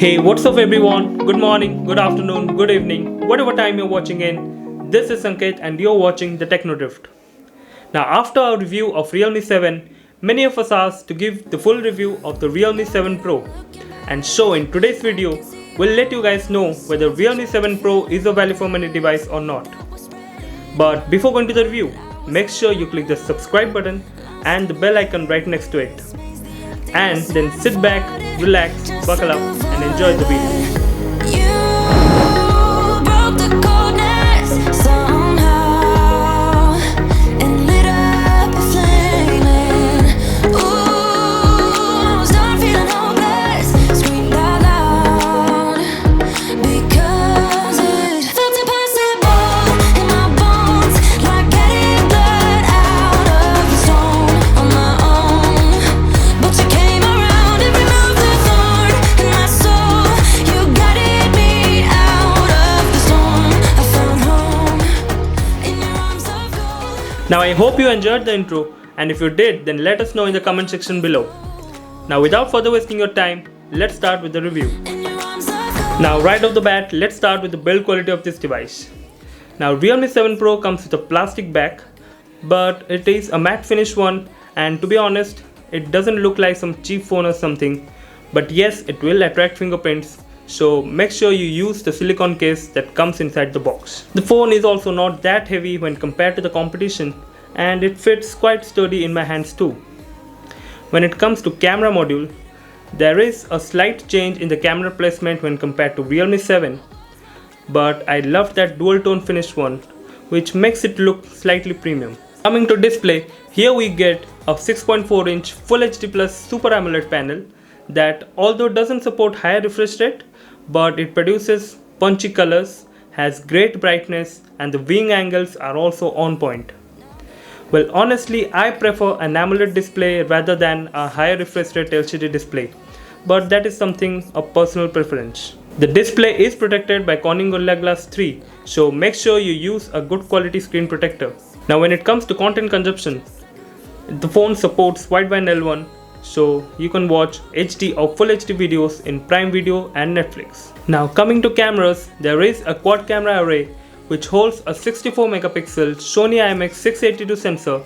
Hey, what's up everyone? Good morning, good afternoon, good evening, whatever time you're watching in. This is Sanket and you're watching the Techno Drift. Now, after our review of Realme 7, many of us asked to give the full review of the Realme 7 Pro. And so in today's video, we'll let you guys know whether Realme 7 Pro is a value for money device or not. But before going to the review, make sure you click the subscribe button and the bell icon right next to it. And then sit back, relax, buckle up and enjoy the video. Now I hope you enjoyed the intro, and if you did, then let us know in the comment section below. Now without further wasting your time, let's start with the review. Now right off the bat, let's start with the build quality of this device. Now Realme 7 Pro comes with a plastic back, but it is a matte finish one, and to be honest, it doesn't look like some cheap phone or something, but yes, it will attract fingerprints. So make sure you use the silicone case that comes inside the box. The phone is also not that heavy when compared to the competition, and it fits quite sturdy in my hands too. When it comes to camera module, there is a slight change in the camera placement when compared to Realme 7, but I love that dual tone finish one, which makes it look slightly premium. Coming to display, here we get a 6.4-inch Full HD Plus Super AMOLED panel that although doesn't support higher refresh rate, but it produces punchy colors, has great brightness, and the viewing angles are also on point. Well, honestly, I prefer an AMOLED display rather than a higher refresh rate LCD display, but that is something of personal preference. The display is protected by Corning Gorilla Glass 3, so make sure you use a good quality screen protector. Now when it comes to content consumption, the phone supports wideband L1, so you can watch HD or Full HD videos in Prime Video and Netflix. Now coming to cameras, there is a quad camera array which holds a 64 megapixel Sony IMX682 sensor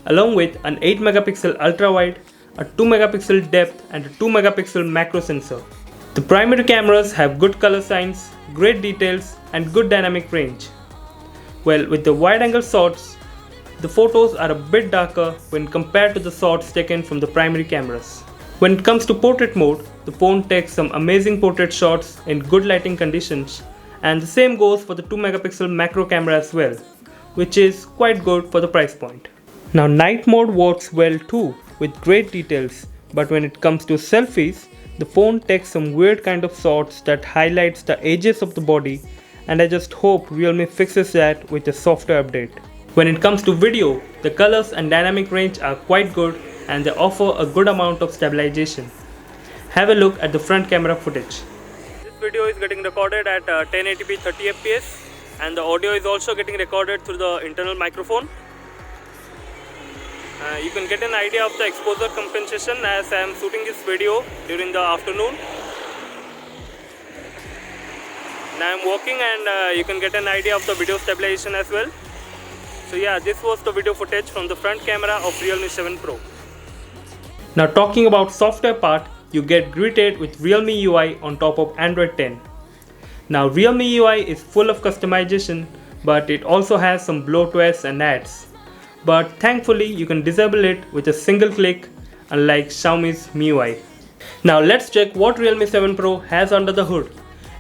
along with an 8 megapixel ultra wide, a 2 megapixel depth and a 2 megapixel macro sensor. The primary cameras have good color signs, great details and good dynamic range. Well, with the wide angle shots, the photos are a bit darker when compared to the shots taken from the primary cameras. When it comes to portrait mode, the phone takes some amazing portrait shots in good lighting conditions, and the same goes for the 2 megapixel macro camera as well, which is quite good for the price point. Now night mode works well too with great details, but when it comes to selfies, the phone takes some weird kind of shots that highlights the edges of the body, and I just hope Realme fixes that with a software update. When it comes to video, the colors and dynamic range are quite good and they offer a good amount of stabilization. Have a look at the front camera footage. This video is getting recorded at 1080p 30fps and the audio is also getting recorded through the internal microphone. You can get an idea of the exposure compensation as I am shooting this video during the afternoon. Now I am walking and you can get an idea of the video stabilization as well. So yeah, this was the video footage from the front camera of Realme 7 Pro. Now talking about software part, you get greeted with Realme UI on top of Android 10. Now Realme UI is full of customization, but it also has some bloatwares and ads. But thankfully you can disable it with a single click, unlike Xiaomi's MIUI. Now let's check what Realme 7 Pro has under the hood.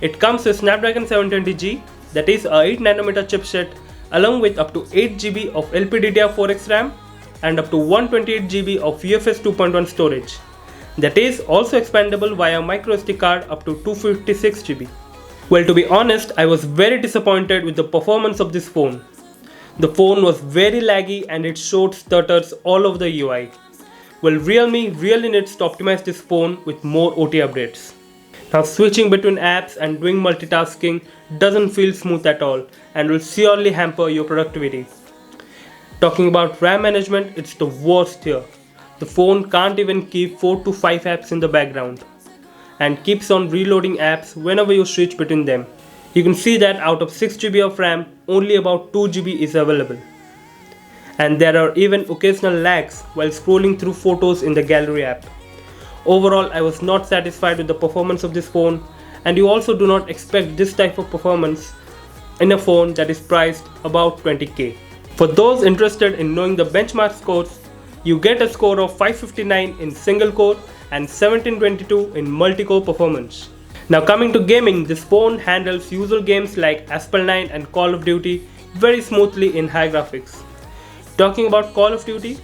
It comes with Snapdragon 720G, that is a 8nm chipset, along with up to 8GB of LPDDR4X RAM and up to 128GB of UFS 2.1 storage. That is also expandable via microSD card up to 256GB. Well, to be honest, I was very disappointed with the performance of this phone. The phone was very laggy and it showed stutters all over the UI. Well, Realme really needs to optimize this phone with more OT updates. Now switching between apps and doing multitasking doesn't feel smooth at all and will surely hamper your productivity. Talking about RAM management, it's the worst here. The phone can't even keep 4 to 5 apps in the background. and keeps on reloading apps whenever you switch between them. You can see that out of 6GB of RAM, only about 2GB is available. And there are even occasional lags while scrolling through photos in the gallery app. Overall, I was not satisfied with the performance of this phone, and you also do not expect this type of performance in a phone that is priced about 20k. For those interested in knowing the benchmark scores, you get a score of 559 in single core and 1722 in multi-core performance. Now coming to gaming, this phone handles usual games like Asphalt 9 and Call of Duty very smoothly in high graphics. Talking about Call of Duty,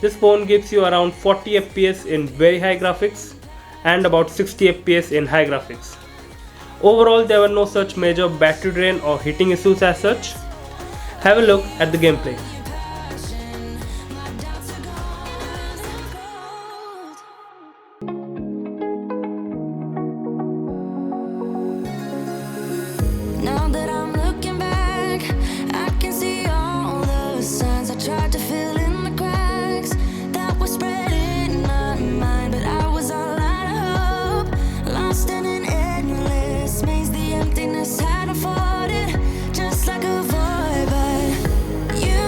this phone gives you around 40 FPS in very high graphics and about 60 FPS in high graphics. Overall, there were no such major battery drain or heating issues as such. Have a look at the gameplay. Now that I'm looking back, I can see all the signs I tried to fill in the cracks that were spread in my mind, but I was all out of hope, lost in an endless maze. The emptiness had unfolded just like a void, but you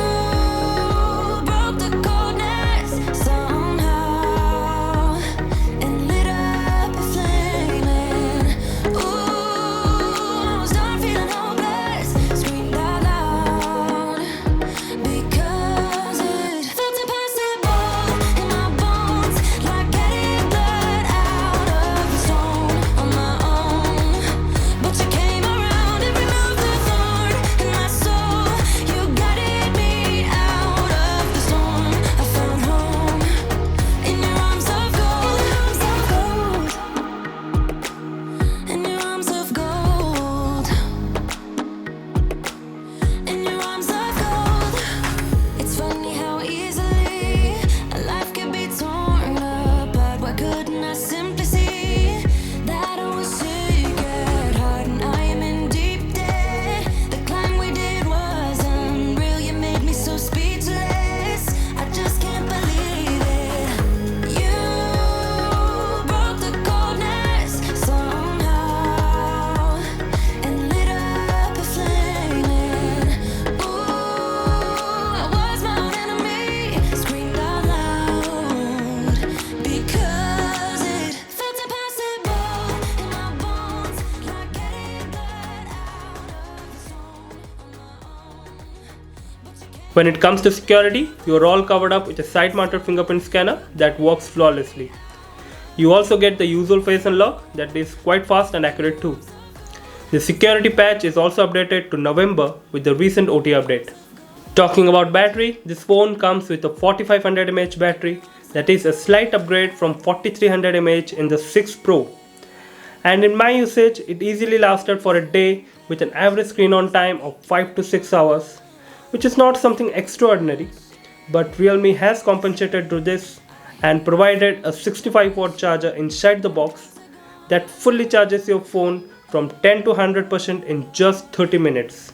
broke the coldness somehow and lit up a flame. And ooh, I was done feeling hopeless, screamed out loud because it felt impossible in my bones, like getting blood out of the stone on my own. But you came around and removed the thorn in my soul. You guided me out of the storm. I found home in your arms of gold, in your arms of gold, in your arms of gold. It's funny how easily a life can be torn apart. Why couldn't I simply see that I was sick at heart and I am in deep debt? The climb we did was unreal. You made me so speechless. I just can't believe it. You broke the coldness somehow and lit up a flame. And ooh, I was my own enemy, screamed out loud because it felt impossible in my bones, like getting blood out of the stone on my own. But you came. When it comes to security, you are all covered up with a side-mounted fingerprint scanner that works flawlessly. You also get the usual face unlock that is quite fast and accurate too. The security patch is also updated to November with the recent OT update. Talking about battery, this phone comes with a 4500 mAh battery that is a slight upgrade from 4300 mAh in the 6 Pro. And in my usage, it easily lasted for a day with an average screen on time of 5 to 6 hours, which is not something extraordinary, but Realme has compensated to this and provided a 65 watt charger inside the box that fully charges your phone from 10 to 100% in just 30 minutes.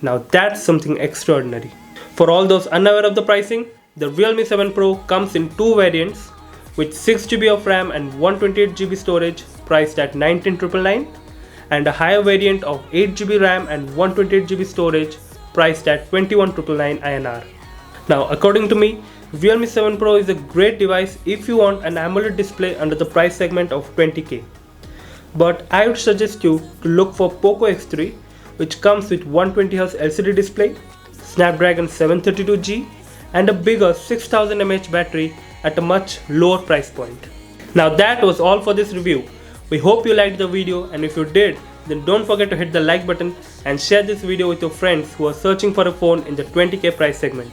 Now that's something extraordinary. For all those unaware of the pricing, the Realme 7 Pro comes in two variants with 6GB of RAM and 128GB storage priced at 19,999, and a higher variant of 8GB RAM and 128GB storage priced at 21,999 INR. Now according to me, Realme 7 Pro is a great device if you want an AMOLED display under the price segment of 20k. But I would suggest you to look for Poco X3, which comes with 120Hz LCD display, Snapdragon 732G and a bigger 6000 mAh battery at a much lower price point. Now that was all for this review. We hope you liked the video, and if you did, then don't forget to hit the like button and share this video with your friends who are searching for a phone in the 20k price segment.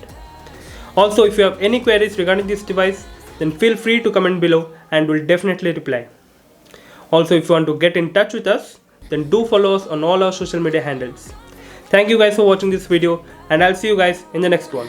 Also, if you have any queries regarding this device, then feel free to comment below and we'll definitely reply. Also, if you want to get in touch with us, then do follow us on all our social media handles. Thank you guys for watching this video, and I'll see you guys in the next one.